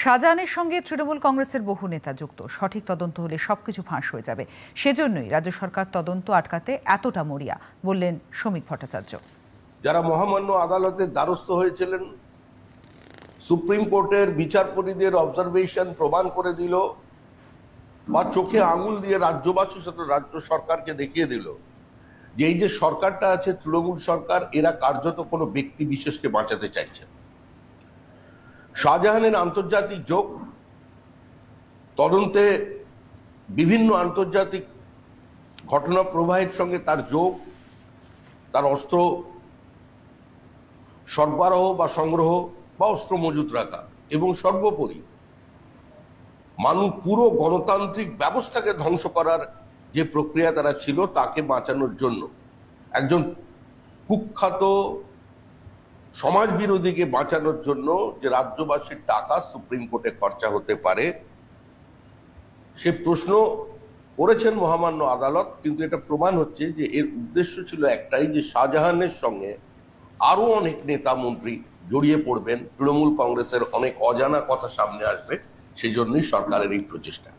শাহজাহানের সঙ্গে তৃণমূল কংগ্রেসের বহু নেতা যুক্ত। সঠিক তদন্ত হলে সবকিছু ফাঁস হয়ে যাবে। সেজন্যই রাজ্য সরকার তদন্ত আটকাতে এতটা মরিয়া, বললেন শ্রমিক ভট্টাচার্য। যারা মহামান্য আদালতের দ্বারস্থ হয়েছিলেন, সুপ্রিম কোর্টের বিচারপতিদের অবজারভেশন প্রমাণ করে দিল বা চোখে আঙুল দিয়ে রাজ্যবাসী সাথে রাজ্য সরকারকে দেখিয়ে দিল যে এই যে সরকারটা আছে তৃণমূল সরকার, এরা কার্যত কোনো ব্যক্তি বিশেষকে বাঁচাতে চাইছে। শাহজাহানের আন্তর্জাতিক যোগ, তদন্তে বিভিন্ন আন্তর্জাতিক ঘটনা প্রবাহের সঙ্গে তার যোগ, তার অস্ত্র সরবরাহ বা সংগ্রহ বা অস্ত্র মজুত রাখা, এবং সর্বোপরি পুরো গণতান্ত্রিক ব্যবস্থাকে ধ্বংস করার যে প্রক্রিয়া তারা ছিল তাকে বাঁচানোর জন্য একজন কুখ্যাত সমাজ বিরোধীকে বাঁচানোর জন্য যে রাজ্যবাসীর টাকা সুপ্রিম কোর্টে খরচা হতে পারে সে প্রশ্ন করেছেন মহামান্য আদালত। কিন্তু এটা প্রমাণ হচ্ছে যে এর উদ্দেশ্য ছিল একটাই, যে শাহজাহানের সঙ্গে আরো অনেক নেতা মন্ত্রী জড়িয়ে পড়বেন, তৃণমূল কংগ্রেসের অনেক অজানা কথা সামনে আসবে, সেই জন্যই সরকারের এই প্রচেষ্টা।